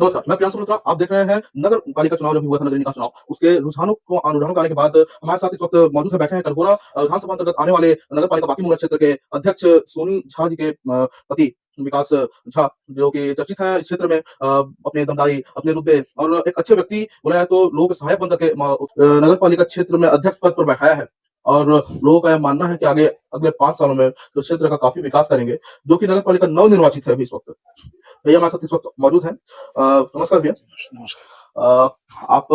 नमस्कार, मैं प्रियांशु मल्होत्रा। आप देख रहे हैं नगर पालिका चुनाव जो भी हुआ था, नगर निकाय चुनाव, उसके रुझानों के आने के बाद हमारे साथ इस वक्त मौजूद है, बैठे हैं कटघोरा विधानसभा अंतर्गत आने वाले नगर पालिका बाकी-मुगला क्षेत्र के अध्यक्ष सोनी झा जी के पति विकास झा, जो कि चर्चित हैं इस क्षेत्र में अपने दमदारी, अपने रुतबे और एक अच्छे व्यक्ति बोला जाए तो लोगों के सहायक बन करके नगर पालिका क्षेत्र में अध्यक्ष पद पर बैठाया है। और लोगों का यह मानना है कि आगे अगले 5 सालों में तो क्षेत्र का काफ़ी विकास करेंगे, जो कि नगर पालिका नवनिर्वाचित है अभी इस वक्त। भैया हमारे साथ इस वक्त मौजूद हैं। नमस्कार भैया। नमस्कार। आप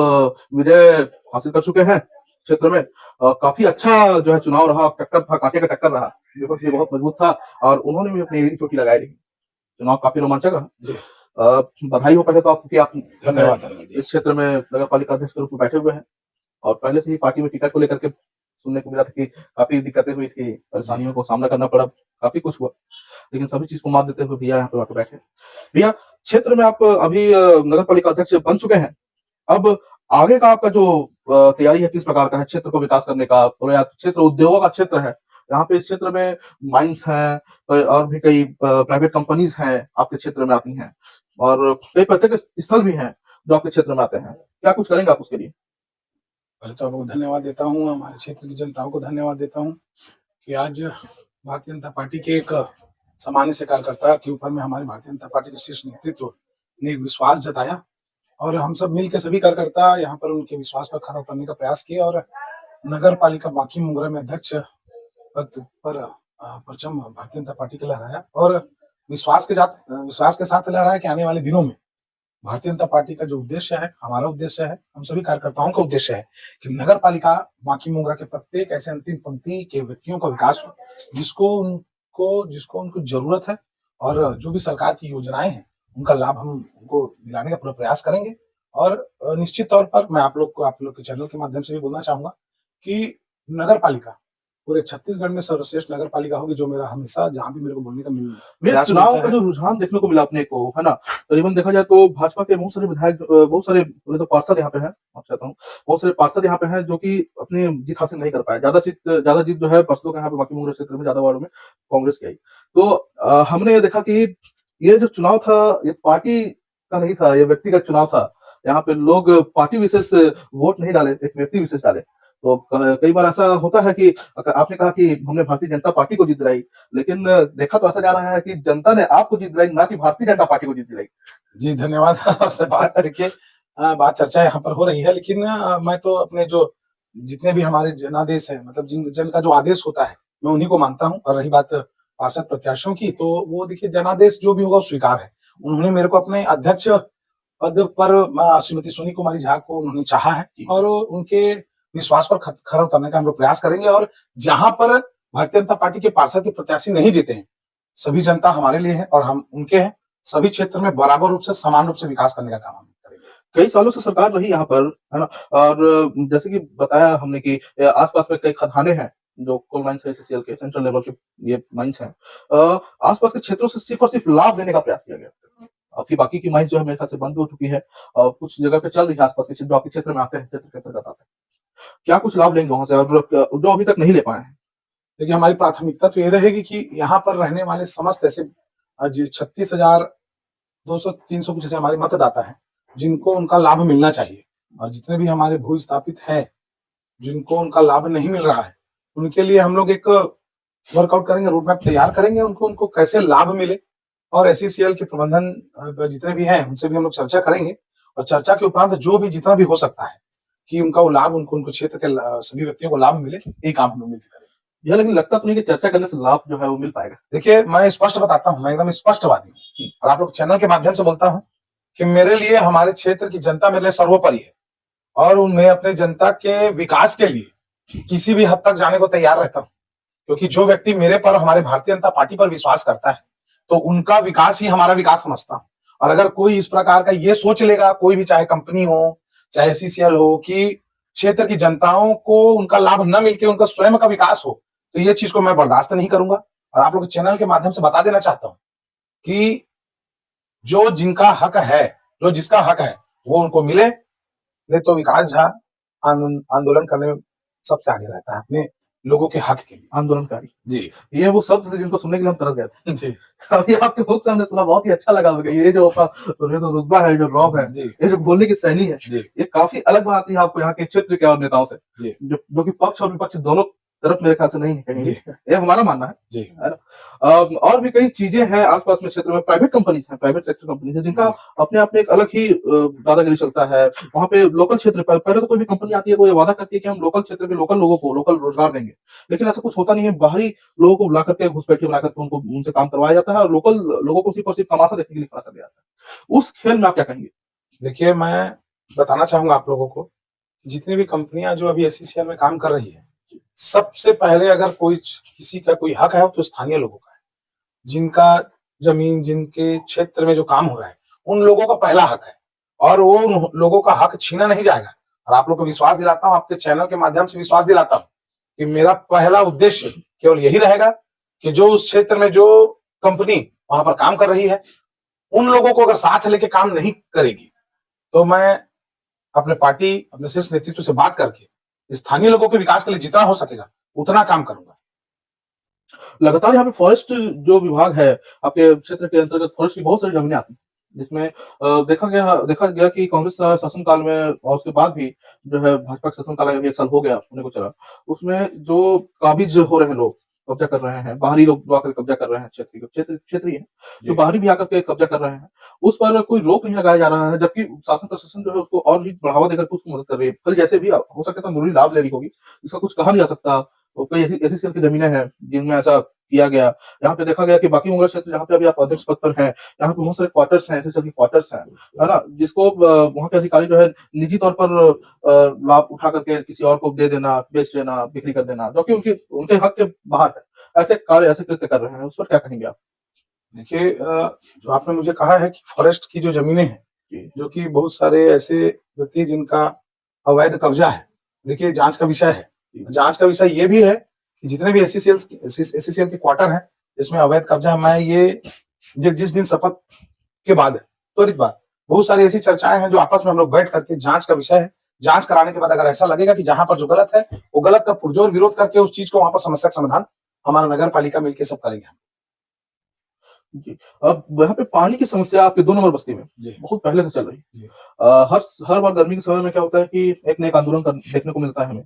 विजय हासिल कर चुके हैं क्षेत्र में। काफ़ी अच्छा जो है चुनाव रहा, टक्कर था, काँटे का टक्कर रहा। विपक्ष भी बहुत मजबूत था और उन्होंने भी अपनी एड़ी चोटी लगाई रही। चुनाव काफ़ी रोमांचक रहा। जी। बधाई हो पहले तो आपको कि आप धन्यवाद। इस क्षेत्र में नगर पालिका अध्यक्ष के रूप में बैठे हुए हैं और पहले से ही पार्टी में टिकट को लेकर के सुनने को मिला था कि काफ़ी दिक्कतें हुई थी, परेशानियों को सामना करना पड़ा, काफ़ी कुछ हुआ। लेकिन सभी चीज़ को मात देते हुए भैया यहाँ पे आके बैठे। भैया क्षेत्र में आप अभी नगर पालिका अध्यक्ष बन चुके हैं। अब आगे का आपका जो तैयारी है किस प्रकार का है क्षेत्र को विकास करने का? और या क्षेत्र उद्योगों का क्षेत्र है। यहाँ पे इस क्षेत्र में माइंस हैं और भी कई प्राइवेट कंपनीज़ हैं आपके क्षेत्र में आती हैं और कई पर्यटक स्थल भी हैं जो आपके क्षेत्र में आते हैं। क्या कुछ करेंगे आप उसके लिए? पहले तो आपको धन्यवाद देता हूँ, हमारे क्षेत्र की जनताओं को धन्यवाद देता हूँ कि आज भारतीय जनता पार्टी के एक सामान्य से कार्यकर्ता के ऊपर में हमारी भारतीय जनता पार्टी के शीर्ष नेतृत्व ने एक विश्वास जताया और हम सब मिल के सभी कार्यकर्ता यहाँ पर उनके विश्वास पर खरा उतरने का प्रयास किया और नगर पालिका बांकी-मुंगरा में अध्यक्ष पद पर परचम भारतीय जनता पार्टी का लहराया और विश्वास के साथ लहराया कि आने वाले दिनों में भारतीय जनता पार्टी का जो उद्देश्य है, हमारा उद्देश्य है, हम सभी कार्यकर्ताओं का उद्देश्य है कि नगर पालिका बांकी-मुंगरा के प्रत्येक ऐसे अंतिम पंक्ति के व्यक्तियों का विकास हो, जिसको उनको जरूरत है और जो भी सरकार की योजनाएं हैं, उनका लाभ हम उनको दिलाने का पूरा प्रयास करेंगे। और निश्चित तौर पर मैं आप लोग के चैनल के माध्यम से भी बोलना चाहूंगा कि नगर पालिका पूरे छत्तीसगढ़ में सर्वश्रेष्ठ नगर पालिका होगी, जो मेरा हमेशा जहाँ भी मेरे को बोलने का भैया चुनाव का जो रुझान देखने को मिला अपने को, है ना? करीबन देखा जाए तो भाजपा के बहुत सारे विधायक बहुत सारे बोले तो पार्षद यहाँ पे हैं, माफ़ चाहता हूँ। बहुत सारे पार्षद यहाँ पे हैं जो कि अपनी जीत हासिल नहीं कर पाए। ज़्यादा जीत जो है पार्षदों के यहाँ पे बाकी-मुंगरा क्षेत्र में ज़्यादा वार्डों में कांग्रेस की आई। तो हमने ये देखा कि ये जो चुनाव था, ये पार्टी का नहीं था, ये व्यक्तिगत चुनाव था। यहाँ पे लोग पार्टी विशेष वोट नहीं डाले, एक व्यक्ति विशेष डाले। तो कई बार ऐसा होता है कि आपने कहा कि हमने भारतीय जनता पार्टी को जीत दिलाई, लेकिन देखा तो ऐसा जा रहा है कि जनता ने आपको जीत दिलाई, ना कि भारतीय जनता पार्टी को जीत दिलाई। जी, धन्यवाद। आपसे बात देखिए बात चर्चा यहाँ पर हो रही है, लेकिन मैं तो अपने जो जितने भी हमारे जनादेश हैं, मतलब जन का जो आदेश होता है, मैं उन्हीं को मानता हूँ। और रही बात पार्षद प्रत्याशियों की, तो वो देखिए जनादेश जो भी होगा वो स्वीकार है। उन्होंने मेरे को अपने अध्यक्ष पद पर श्रीमती सोनी कुमारी झा को उन्होंने चाहा है और उनके विश्वास पर खरा उतरने का हम लोग प्रयास करेंगे। और जहां पर भारतीय जनता पार्टी के पार्षद के प्रत्याशी नहीं जीते हैं, सभी जनता हमारे लिए है और हम उनके हैं। सभी क्षेत्र में बराबर रूप से समान रूप से विकास करने का काम हम करेंगे। कई सालों से सरकार रही यहाँ पर, है ना? और जैसे कि बताया हमने कि आस-पास में कई खदानें हैं, जो कोल माइंस है एचसीएल के सेंट्रल लेवल के ये माइंस हैं। आस-पास के क्षेत्रों से सिर्फ और सिर्फ लाभ लेने का प्रयास किया गया। बाकी की माइंस जो है मेरे ख्याल से बंद हो चुकी है और कुछ जगह पे चल रही है आस-पास के क्षेत्र जो आपके क्षेत्र में आते हैं, क्षेत्र के अंतर्गत आते हैं। क्या कुछ लाभ लेंगे वहाँ से और जो अभी तक नहीं ले पाए हैं? देखिए हमारी प्राथमिकता तो ये रहेगी कि यहाँ पर रहने वाले समस्त ऐसे 36,200-300 कुछ ऐसे हमारे मतदाता हैं, जिनको उनका लाभ मिलना चाहिए। और जितने भी हमारे भू स्थापित हैं, जिनको उनका लाभ नहीं मिल रहा है, उनके लिए हम लोग एक वर्कआउट करेंगे, रोड मैप तैयार करेंगे, उनको कैसे लाभ मिले। और एसईसीएल के प्रबंधन जितने भी हैं, उनसे भी हम लोग चर्चा करेंगे और चर्चा के उपरांत जो भी जितना भी हो सकता है कि उनका वो लाभ उनको क्षेत्र के सभी व्यक्तियों को लाभ मिले, ये काम हम लोग मिलकर करेंगे। यह लेकिन लगता तो नहीं कि चर्चा करने से लाभ जो है वो मिल पाएगा। देखिए मैं स्पष्ट बताता हूँ, मैं एकदम स्पष्टवादी हूँ और आप लोग चैनल के माध्यम से बोलता हूँ कि मेरे लिए हमारे क्षेत्र की जनता मेरे लिए सर्वोपरि है और मैं अपने जनता के विकास के लिए किसी भी हद तक जाने को तैयार रहता हूँ। क्योंकि जो व्यक्ति मेरे पर, हमारे भारतीय जनता पार्टी पर विश्वास करता है, तो उनका विकास ही हमारा विकास समझता हूँ। और अगर कोई इस प्रकार का ये सोच लेगा, कोई भी चाहे कंपनी हो, चाहे एसईसीएल हो, कि क्षेत्र की जनताओं को उनका लाभ न मिलके उनका स्वयं का विकास हो, तो ये चीज को मैं बर्दाश्त नहीं करूंगा। और आप लोग चैनल के माध्यम से बता देना चाहता हूं कि जो जिनका हक है, जो जिसका हक है, वो उनको मिले। नहीं तो विकास झा आंदोलन करने में सबसे आगे रहता है, अपने लोगों के हक के लिए। आंदोलनकारी। जी ये वो शब्द थे जिनको सुनने के लिए हम तरस गए थे। जी अभी आपके मुख से हमने सुना, बहुत ही अच्छा लगा मुझे। ये जो आपका ये जो रुतबा है, जो रौब है, जी ये जो बोलने की शैली है, जी ये काफी अलग बनाती है आपको यहाँ के क्षेत्र के और नेताओं से, जी जो कि पक्ष और विपक्ष दोनों तरफ मेरे ख्याल से नहीं है कहीं भी। जी ये हमारा मानना जी है ना? और भी कई चीजें हैं आसपास में क्षेत्र में, प्राइवेट कंपनीज हैं, प्राइवेट सेक्टर कंपनीज है, जिनका अपने आप में एक अलग ही दादागिरी चलता है। वहाँ पे लोकल क्षेत्र पर पहले तो कोई भी कंपनी आती है तो ये वादा करती है कि हम लोकल क्षेत्र के लोकल लोगों को लोकल रोजगार देंगे, लेकिन ऐसा कुछ होता नहीं है। बाहरी लोगों को बुला करके घुसपैठिए बना करके उनको उनसे काम करवाया जाता है और लोकल लोगों को सिर्फ और सिर्फ तमाशा देखने के लिए खड़ा कर दिया जाता है। उस खेल में आप क्या कहेंगे? देखिए, मैं बताना चाहूंगा आप लोगों को, जितनी भी कंपनियां जो अभी एससीसीएल में काम कर रही है, सबसे पहले अगर कोई किसी का कोई हक है तो स्थानीय लोगों का है। जिनका जमीन, जिनके क्षेत्र में जो काम हो रहा है, उन लोगों का पहला हक है और वो उन लोगों का हक छीना नहीं जाएगा। और आप लोग को विश्वास दिलाता हूं, आपके चैनल के माध्यम से विश्वास दिलाता हूं कि मेरा पहला उद्देश्य केवल यही रहेगा कि जो उस क्षेत्र में जो कंपनी वहां पर काम कर रही है, उन लोगों को अगर साथ लेके काम नहीं करेगी तो मैं अपने पार्टी, अपने शीर्ष नेतृत्व से बात करके स्थानीय लोगों के विकास के लिए जितना हो सकेगा उतना काम करूंगा। लगातार यहाँ पे फॉरेस्ट जो विभाग है, आपके क्षेत्र के अंतर्गत फॉरेस्ट की बहुत सारी जमीनें आती हैं, जिसमें देखा गया कि कांग्रेस शासनकाल में और उसके बाद भी जो है भाजपा के शासनकाल अभी 1 साल हो गया होने को चला, उसमें जो काबिज हो रहे हैं लोग, कब्जा कर रहे हैं, बाहरी लोग आकर कब्जा कर रहे हैं, क्षेत्रीय है, जो जी बाहरी भी आकर के कब्जा कर रहे हैं, उस पर कोई रोक नहीं लगाया जा रहा है, जबकि शासन प्रशासन जो है उसको और भी बढ़ावा देकर के उसको मदद कर रही है। कल जैसे भी हो सके तो अंदरूनी लाभ ले रही होगी, इसका कुछ कहा नहीं जा सकता। और कई ऐसी सेल की जमीनें हैं जिनमें ऐसा किया गया। यहाँ पे देखा गया कि बाकी मुंगेर क्षेत्र जहाँ पे अभी आप अध्यक्ष पद पर हैं, यहाँ पे बहुत सारे क्वार्टर्स हैं, ऐसे सभी क्वार्टर्स हैं, है ना? जिसको वहाँ के अधिकारी जो है निजी तौर पर लाभ उठा करके किसी और को दे देना, बेच देना, बिक्री कर देना, जो कि उनके हक के बाहर है। ऐसे कार्य, ऐसे कृत्य कर रहे हैं, उस पर क्या कहेंगे आप? देखिए, जो आपने मुझे कहा है कि फॉरेस्ट की जो जमीनें हैं, जो कि बहुत सारे ऐसे व्यक्ति जिनका अवैध कब्जा है, देखिए जांच का विषय है। जांच का विषय ये भी है कि जितने भी एससीसीएल के क्वार्टर हैं जिसमें अवैध कब्जा है, मैं ये जिस दिन शपथ के बाद त्वरित बाद बहुत सारी ऐसी चर्चाएं हैं जो आपस में हम लोग बैठ करके जांच का विषय है। जांच कराने के बाद अगर ऐसा लगेगा कि जहां पर जो गलत है वो गलत का पुरजोर विरोध करके उस चीज को वहां पर समस्या का समाधान हमारा नगर पालिका मिलकर सब करेंगे। जी। अब यहाँ पे पानी की समस्या आपके 2 नंबर बस्ती में जी बहुत पहले से चल रही जी है। हर बार गर्मी के समय में क्या होता है कि एक न एक आंदोलन देखने को मिलता है हमें,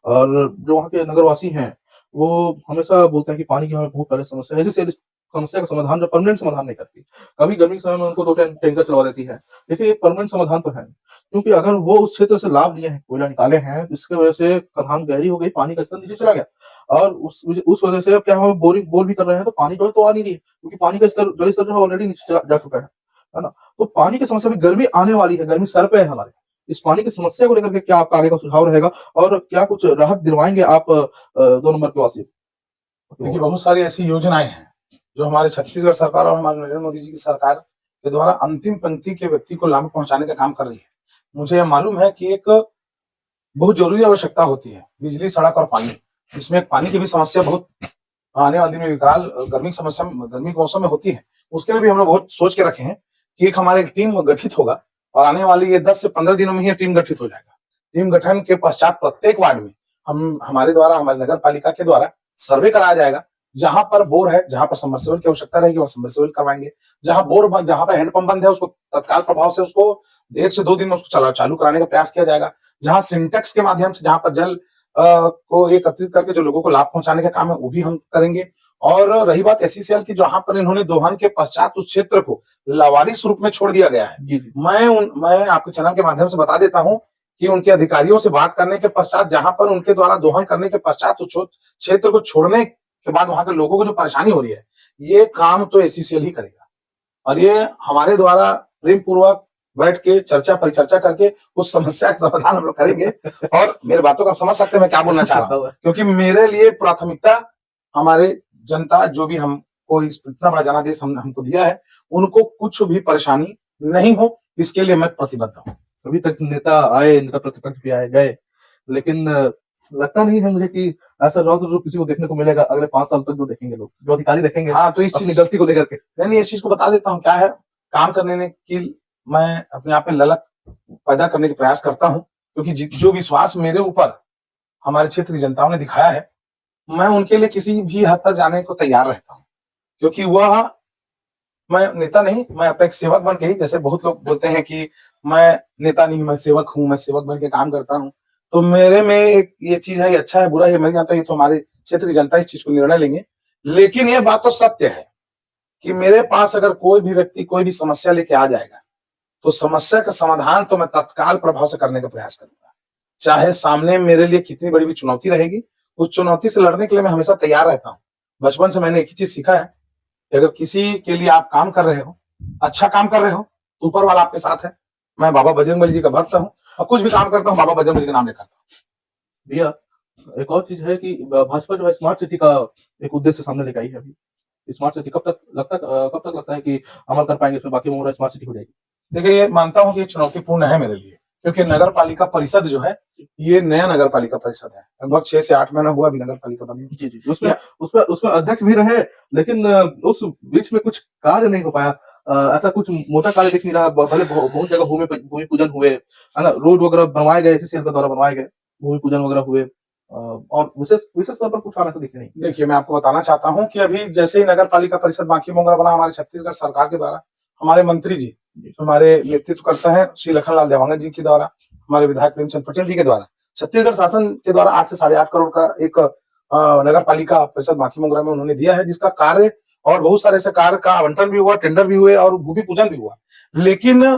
और जो वहाँ के नगरवासी हैं, वो हमेशा बोलते हैं कि पानी की हमें बहुत पहले समस्या है। ऐसी समस्या का समाधान जो परमानेंट समाधान नहीं करती। कभी गर्मी के समय में उनको 2 टैंकर चलवा देती है, लेकिन एक परमानेंट समाधान तो है नहीं। क्योंकि अगर वो उस क्षेत्र से लाभ लिए हैं, कोयला निकाले हैं, जिसकी वजह से खदान गहरी हो गई, पानी का स्तर नीचे चला गया, और उस वजह से अब क्या हम बोरिंग बोर भी कर रहे हैं तो पानी जो है तो आ नहीं रही है, क्योंकि पानी का जल स्तर जो है ऑलरेडी नीचे जा चुका है ना? तो पानी की समस्या भी, गर्मी आने वाली है, गर्मी सर पे है हमारे। इस पानी की समस्या को लेकर के क्या आपका आगे का सुझाव रहेगा, और क्या कुछ राहत दिलवाएंगे आप 2 नंबर के वासियों को? देखिए, बहुत सारी ऐसी योजनाएं हैं जो हमारे छत्तीसगढ़ सरकार और हमारे नरेंद्र मोदी जी की सरकार के द्वारा अंतिम पंक्ति के व्यक्ति को लाभ पहुंचाने का काम कर रही है। मुझे यह मालूम है कि एक बहुत जरूरी आवश्यकता होती है बिजली, सड़क और पानी, जिसमें पानी की भी समस्या बहुत आने वाले दिन में विकराल गर्मी के मौसम में होती है। उसके लिए भी हम लोग बहुत सोच के रखे हैं कि एक हमारे टीम गठित होगा और आने वाली ये 10 से 15 दिनों में ही टीम गठित हो जाएगा। टीम गठन के पश्चात प्रत्येक वार्ड में हमारे नगर पालिका के द्वारा सर्वे कराया जाएगा। जहां पर बोर है, जहां पर सबमर्सिबल की आवश्यकता रहेगी वहां सबमर्सिबल करवाएंगे। जहां पर हैंडपंप बंद है उसको तत्काल प्रभाव से उसको 1 से 2 दिन में उसको चालू कराने का प्रयास किया जाएगा। जहां सिंटेक्स के माध्यम से, जहां पर जल को एकत्रित करके जो लोगों को लाभ पहुंचाने का काम है वो भी हम करेंगे। और रही बात एससीसीएल की, जहां पर इन्होंने दोहन के पश्चात उस क्षेत्र को लावारिस रूप में छोड़ दिया गया है, मैं आपके चैनल के माध्यम से बता देता हूं कि उनके अधिकारियों से बात करने के पश्चात, जहां पर उनके द्वारा दोहन करने के पश्चात उस क्षेत्र को छोड़ने के बाद वहां के लोगों को जो परेशानी हो रही है, ये काम तो एससीसीएल ही करेगा। और ये हमारे द्वारा प्रेम पूर्वक बैठ के परिचर्चा करके उस समस्या का समाधान हम लोग करेंगे। और मेरे बातों को आप समझ सकते हैं मैं क्या बोलना चाह रहा हूँ, क्योंकि मेरे लिए प्राथमिकता हमारे जनता जो भी हमको इतना बड़ा जनादेश हमको दिया है, उनको कुछ भी परेशानी नहीं हो, इसके लिए मैं प्रतिबद्ध हूँ। अभी तक नेता आए, नेता प्रतिपक्ष भी आए गए, लेकिन लगता नहीं है मुझे कि ऐसा रौद्र रूप किसी को देखने को मिलेगा अगले 5 साल तक। जो देखेंगे लोग, जो अधिकारी देखेंगे, हाँ, तो इस अपनी गलती को लेकर के नहीं, इस चीज को बता देता हूँ क्या है। काम करने की मैं अपने आप में ललक पैदा करने का प्रयास करता हूँ, क्योंकि जो विश्वास मेरे ऊपर हमारे क्षेत्र की जनताओं ने दिखाया है, मैं उनके लिए किसी भी हद तक जाने को तैयार रहता हूँ, क्योंकि वह मैं नेता नहीं, मैं अपना एक सेवक बन के ही, जैसे बहुत लोग बोलते हैं कि मैं नेता नहीं, मैं सेवक हूँ, मैं सेवक बन के काम करता हूँ। तो मेरे में एक ये चीज है, ये अच्छा है बुरा है मैं नहीं जानता, ये तो हमारे क्षेत्र की जनता इस चीज को निर्णय लेंगे। लेकिन ये बात तो सत्य है कि मेरे पास अगर कोई भी व्यक्ति कोई भी समस्या लेके आ जाएगा, तो समस्या का समाधान तो मैं तत्काल प्रभाव से करने का प्रयास करूंगा, चाहे सामने मेरे लिए कितनी बड़ी भी चुनौती रहेगी। उस चुनौती से लड़ने के लिए मैं हमेशा तैयार रहता हूँ। बचपन से मैंने एक ही चीज सीखा है कि अगर किसी के लिए आप काम कर रहे हो, अच्छा काम कर रहे हो, तो ऊपर वाला आपके साथ है। मैं बाबा बजरंगबली जी का भक्त हूँ और कुछ भी काम करता हूँ बाबा बजरंगबली का नाम लेकर करता हूँ। भैया एक और चीज है कि भाजपा जो है स्मार्ट सिटी का एक उद्देश्य सामने लेके आई है अभी। स्मार्ट सिटी कब तक लगता है कि अमल कर पाएंगे, इसमें बाकी मुहूर्त स्मार्ट सिटी हो जाएगी? देखिए, ये मानता हूँ कि ये चुनौतीपूर्ण है मेरे लिए, क्योंकि नगर पालिका परिषद जो है, ये नया नगर पालिका परिषद है, लगभग 6 से 8 महीना हुआ अभी नगर पालिका बनी। जी जी, उसमें अध्यक्ष भी रहे, लेकिन उस बीच में कुछ कार्य नहीं हो पाया। ऐसा कुछ मोटा कार्य दिख नहीं रहा। भले बहुत जगह भूमि पूजन हुए, है ना, रोड वगैरह बनवाए गए, एससीएल के द्वारा बनवाए गए, भूमि पूजन वगैरह हुए, और विशेष विशेष तौर पर कुछ काम ऐसा दिखे नहीं। देखिए, मैं आपको बताना चाहता हूँ कि अभी जैसे ही नगर पालिका परिषद बांकी मोगरा बना हमारे छत्तीसगढ़ सरकार के द्वारा, हमारे मंत्री जी हमारे नेतृत्व करते हैं श्री लखनलाल देवांगन जी के द्वारा, हमारे विधायक प्रेमचंद पटेल जी के द्वारा, छत्तीसगढ़ शासन के द्वारा 8 से 8.5 करोड़ का एक नगर पालिका परिषद बांकी मोगरा में उन्होंने दिया है, जिसका कार्य और बहुत सारे ऐसे कार्य का आवंटन भी हुआ, टेंडर भी हुए और भूमि पूजन भी हुआ। लेकिन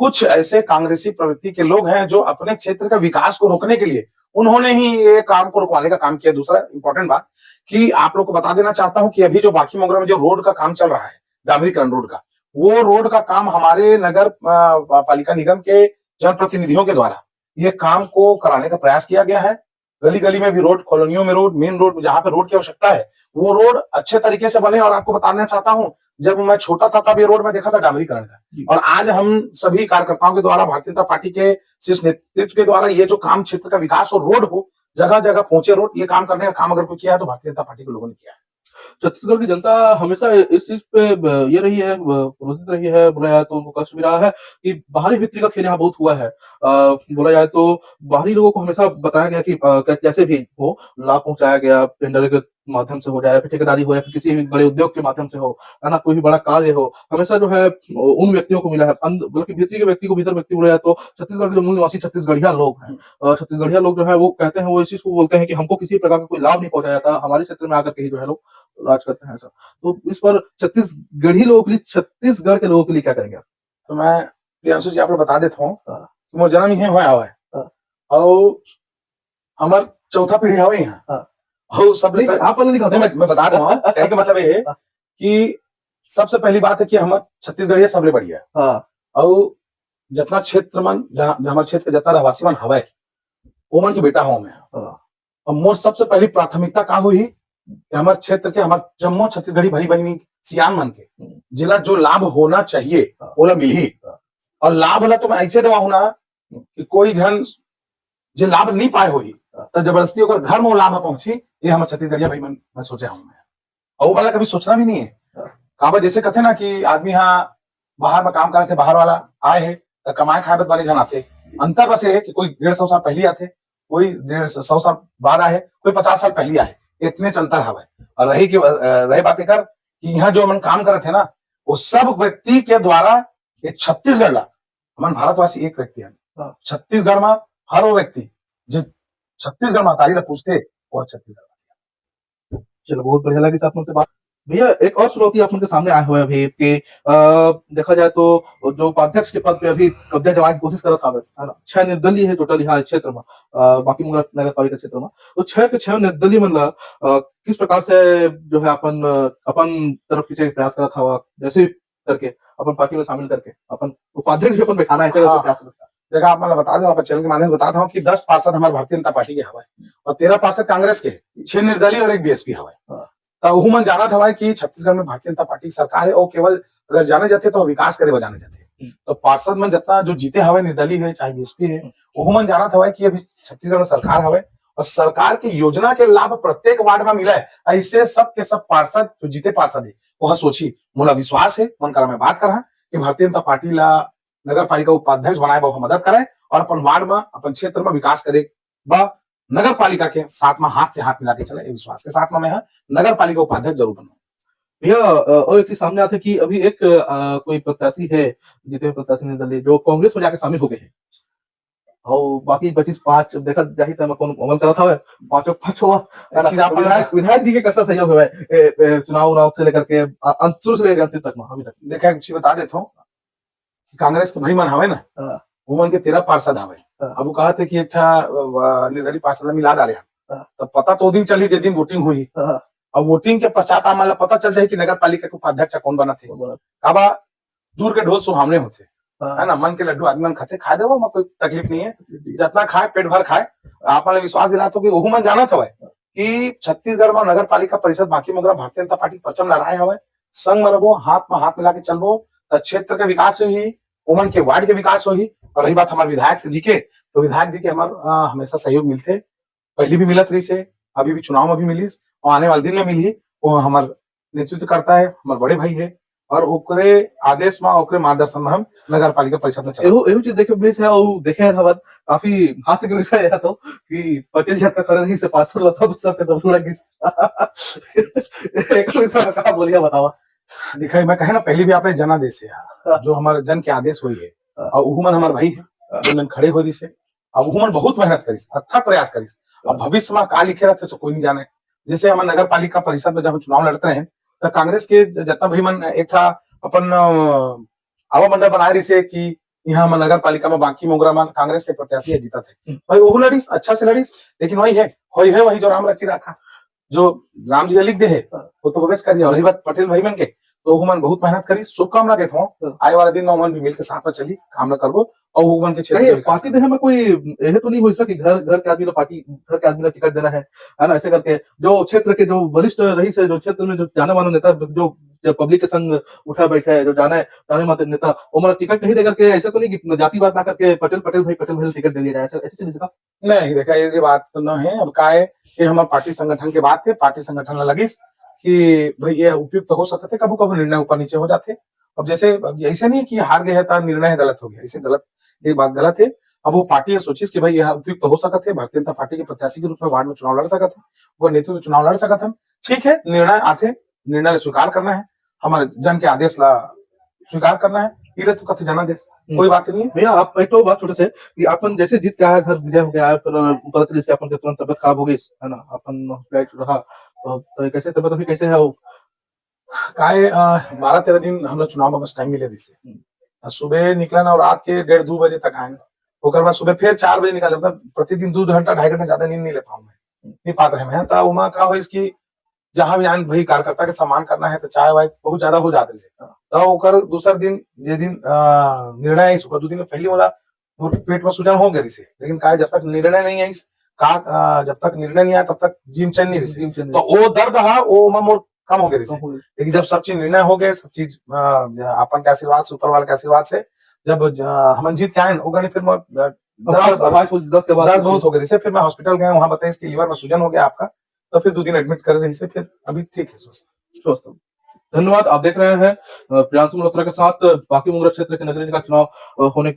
कुछ ऐसे कांग्रेसी प्रवृत्ति के लोग हैं जो अपने क्षेत्र का विकास को रोकने के लिए उन्होंने ही ये काम को रुकवाने का काम किया। दूसरा इंपॉर्टेंट बात कि आप लोग को बता देना चाहता हूं कि अभी जो बांकी मोगरा में जो रोड का काम चल रहा है, डामरीकरण रोड का, वो रोड का काम हमारे नगर पालिका निगम के जनप्रतिनिधियों के द्वारा ये काम को कराने का प्रयास किया गया है। गली गली में भी रोड, कॉलोनियों में रोड, मेन रोड जहां पे रोड की आवश्यकता है वो रोड अच्छे तरीके से बने। और आपको बताना चाहता हूं, जब मैं छोटा था तब ये रोड मैं देखा था डामरीकरण का, और आज हम सभी कार्यकर्ताओं के द्वारा, भारतीय जनता पार्टी के शीर्ष नेतृत्व के द्वारा ये जो काम क्षेत्र का विकास और रोड हो, जगह जगह पहुंचे रोड, ये काम करने का काम अगर कोई किया है तो भारतीय जनता पार्टी के लोगों ने किया है। छत्तीसगढ़ की जनता हमेशा इस चीज पे ये रही है, क्रोधित रही है, बोला जाए तो उनको कष्ट भी रहा है कि बाहरी भित्री का खेल यहाँ बहुत हुआ है। बोला जाए तो बाहरी लोगों को हमेशा बताया गया कि जैसे भी हो लाभ पहुंचाया गया, टेंडर के माध्यम से हो जाए, फिर ठेकेदारी हो या फिर किसी भी बड़े उद्योग के माध्यम से हो, है ना, कोई भी बड़ा कार्य हो, हमेशा जो है उन व्यक्तियों को मिला है, बल्कि भीतरी के व्यक्ति को भीतर व्यक्ति बोला जाए तो छत्तीसगढ़ के जो मूल निवासी छत्तीसगढ़िया लोग हैं, छत्तीसगढ़िया लोग जो है वो कहते हैं, वो इस चीज को बोलते हैं कि हमको किसी प्रकार का कोई लाभ नहीं पहुंचाया जाता, हमारे क्षेत्र में आकर के ही जो है लोग राज करते हैं ऐसा। तो इस पर छत्तीसगढ़ी लोगों के लिए, छत्तीसगढ़ के लोगों के लिए क्या करेंगे? तो मैं प्रियांशु जी आप बता देता हूँ, हाँ। मोर जन्म ही हुआ है और हमार चौथा पीढ़ी हवे यहाँ, और सब आप मैं बता दूं, कहने का मतलब ये है कि सबसे पहली बात है कि हमार छत्तीसगढ़िया सबले बढ़िया है, और जितना क्षेत्र मन जहाँ हमारे क्षेत्र के जितना रहवासी मन हवे वो मन के बेटा हूँ मैं, और मोर सबसे पहली प्राथमिकता का हुई कि हमारे क्षेत्र के, हमारे जम्मू छत्तीसगढ़ी भाई बहनी सियान मन के जिला जो लाभ होना चाहिए वो मिल ही, और लाभ ला तो मैं ऐसे देवा हूं ना कि कोई जन जो लाभ नहीं पाए हुई तो जबरदस्ती होकर घर में लाभ पहुंची, ये हमारे छत्तीसगढ़िया भाई मन मैं सोचा हूं मैं, और वो वाला कभी सोचना भी नहीं है। काबा जैसे कहते ना कि आदमी यहाँ बाहर में काम कर रहे थे, बाहर वाला आए है तो कमाए खाए वाले जन आते, अंतर बस ये है कि कोई 150 साल पहले आते, कोई 150 साल बाद आए, कोई 50 साल पहले आए, इतने अंतर हवा। और रही बात कर कि यहाँ जो हम काम कर रहे थे ना, वो सब व्यक्ति के द्वारा ये छत्तीसगढ़ ला हमारे भारतवासी एक व्यक्ति है, छत्तीसगढ़ में हर वो व्यक्ति जो छत्तीसगढ़ में तारीख पूछते वो छत्तीसगढ़। चलो बहुत बढ़िया लगी आप मुझसे बात। भैया एक और चुनौती आप उनके सामने आए हुए हैं अभी कि देखा जाए तो जो उपाध्यक्ष के पद पे अभी कब्जा जमाने की कोशिश कर रहा था, है ना, 6 निर्दलीय है टोटल यहाँ क्षेत्र में, बाकी नगर पालिका क्षेत्र में, तो 6 के 6 निर्दलीय मतलब किस प्रकार से जो है अपन तरफ खींचे के प्रयास कर रहा था, जैसे करके अपन पार्टी में शामिल करके अपन उपाध्यक्ष भी अपन बैठाना है प्रयास करता है। देखा आप मैं बता दूं, चैनल के माध्यम से बताता हूँ कि 10 पार्षद हमारे भारतीय जनता पार्टी के हवा है और 13 पार्षद कांग्रेस के, 6 निर्दलीय और 1 बीएसपी हवा है। तो मन जाना था कि छत्तीसगढ़ में भारतीय जनता पार्टी की सरकार है और केवल अगर जाने जाते तो विकास करे जाने जाते, तो पार्षद में जितना जो जीते हवे निर्दलीय है चाहे बीएसपी है, वो मन जाना था कि अभी छत्तीसगढ़ में सरकार हवे और सरकार की योजना के लाभ प्रत्येक वार्ड में मिला है। ऐसे सब के सब पार्षद जो जीते पार्षद है वह सोची, मोला विश्वास है मन करा मैं बात करा कि भारतीय जनता पार्टी ला नगर पालिका उपाध्यक्ष बनाए बहुत मदद करे और अपन वार्ड में अपन क्षेत्र में विकास करे नगर पालिका के साथ में हाथ से हाथ मिला के चले, विश्वास के साथ में मैं नगर पालिका उपाध्यक्ष जरूर बनूं। भैया और एक चीज सामने आता है कि अभी एक कोई प्रत्याशी है, जीते हुए प्रत्याशी निर्दलीय, जो कांग्रेस में जाके शामिल हो गए हैं और बाकी 25 देखा जाहि तक कौन अमल करा था पांचों पांचों चीज आप विधायक जी के कैसा सहयोग है चुनाव से लेकर के अंत से लेकर अंतिम तक में अभी तक। देखा एक चीज बता देता हूँ कि कांग्रेस के भाई मन हवे ना, वो मन के 13 पार्षद हवे। अब वो कहा थे कि अच्छा निर्दलीय पार्षद मिला डाले, तब पता तो दिन चली जिस दिन वोटिंग हुई। अब वोटिंग के पश्चात हमारा पता चल जाए कि नगर पालिका के उपाध्यक्ष कौन बना थे। काबा दूर के ढोल सुहावने होते है ना, मन के लड्डू आदमी मन खाते, खाए देवो, कोई तकलीफ नहीं है, जितना खाए पेट भर खाए। आप मन विश्वास दिला तो कि ओहू मन जाना था कि छत्तीसगढ़ में नगर पालिका परिषद बाकी मोगरा भारतीय जनता पार्टी परचम लहराए हवे, संग में रहो, हाथ में हाथ मिला के चलबो तो क्षेत्र के विकास होही, ओमन के वार्ड के विकास होही। और रही बात हमारे विधायक जी के, तो विधायक जी के हमारे हमेशा सहयोग मिलते, पहले भी मिलत रही से, अभी भी चुनाव में भी मिली और आने वाले दिन में मिली। वो हमारे नेतृत्व करता है, हमारे बड़े भाई है और ओकरे आदेश में ओकरे मार्गदर्शन में हम नगर पालिका परिषद में चले। एहू चीज देखे बेस है और देखे है खबर काफी हास्य के विषय है तो कि पटेल जी का खड़े नहीं से पार्षद सब सब जुड़ा किस एक विषय में कहा बोलिए बतावा। दिखाई मैं कहे ना, पहले भी आपने जनादेश है जो हमारे जन के आदेश हुई है और उहुमन हमारे भाई है जो खड़े हो रही से। अब उहुमन बहुत मेहनत करीस, अथक प्रयास करीस। अब भविष्य में का लिखे रहते तो कोई नहीं जाने। जैसे हमारे नगर पालिका परिषद में जब हम चुनाव लड़ते हैं तो कांग्रेस के जितना भाई मन एक अपन आवा मंडल बनाए रही से कि यहाँ हम नगर पालिका में बाकी मोगरा में कांग्रेस के प्रत्याशी जीता थे भाई, वो लड़ीस अच्छा से लड़ीस, लेकिन वही है वही जो राम रची रखा, जो राम जी लिख दे है वो तो होबेच करिए। वही बात पटेल भाई मन के, तो हुमन बहुत मेहनत करी, शुभकामना देता हूँ आए वाला दिन में हुमन भी मिलकर साथ में चली काम करबो और हुमन के क्षेत्र में पार्टी देहे में कोई यह तो नहीं हो इसका कि घर के आदमी पार्टी घर के आदमी टिकट देना है ना, ऐसे करके जो क्षेत्र के जो वरिष्ठ रईस है, जो क्षेत्र में जो जाने माने नेता, जो पब्लिक के संग उठा बैठा है, जो जाने माने नेता, वो टिकट नहीं देकर के ऐसा तो नहीं कि जातिवाद ना करके पटेल भाई टिकट दे दिया जाए, ऐसे चीज का नहीं। देखा ये बात तो न है। अब का है कि हमारे पार्टी संगठन के बात है, पार्टी संगठन लगिस कि भाई ये उपयुक्त तो हो सकते, कभी कभी निर्णय ऊपर नीचे हो जाते। अब जैसे ऐसे नहीं कि हार गए है तो निर्णय गलत हो गया, ऐसे गलत ये बात गलत है। अब वो पार्टी सोचिस कि भाई यह उपयुक्त तो हो सकते, भारतीय जनता पार्टी के प्रत्याशी के रूप में वार्ड में चुनाव लड़ सकते, वो नेतृत्व चुनाव लड़ सकते। ठीक है, निर्णय आते, निर्णय स्वीकार करना है, हमारे जन के आदेश ला स्वीकार करना है, इले तो कथे जनादेश कोई बात नहीं है। भैया आप एक तो बात छोटे से कि अपन जैसे जीत के आया, घर विजय हो गया है, फिर पता चली अपन के तुरंत तबियत खराब हो गई है ना, अपन फ्लाइट रहा तो कैसे तबियत अभी कैसे है वो काय 12-13 दिन हम लोग चुनाव में बस टाइम मिले दिसे, सुबह निकला ना और रात के 1:30-2 बजे तक आए, ओकर बाद सुबह फिर 4 बजे निकाले, मतलब प्रतिदिन 2 घंटा 2.5 घंटा ज्यादा नींद नहीं ले पाऊं मैं, नहीं पाते रहे मैं। तो उमा का हो इसकी जहां भी आन भाई कार्यकर्ता के सम्मान करना है तो चाय वाय बहुत ज्यादा हो जाते थे। तो ओकर दूसर दिन जे दिन निर्णय आई, 2 दिन पहले वाला पेट में सूजन हो गई से, लेकिन का जब तक निर्णय नहीं आई का, जब तक निर्णय नहीं आया तब तक जिम चैन नहीं रही, तो वो दर्द है वो मोर कम हो गई से। लेकिन जब सब चीज निर्णय हो गए, सब चीज अपन के आशीर्वाद से, ऊपर वाले के आशीर्वाद से जब हम जीत के आए होगा, नहीं फिर दर्द बहुत हो गई से। फिर मैं हॉस्पिटल गया, वहां बताया इसकी लीवर में सूजन हो गया आपका, तो फिर 2 दिन एडमिट कर रही से, फिर अभी ठीक है, स्वस्थ। धन्यवाद। आप देख रहे हैं प्रियांशु मल्होत्रा के साथ बाकी मुंगेर क्षेत्र के नगरीय निकाय चुनाव होने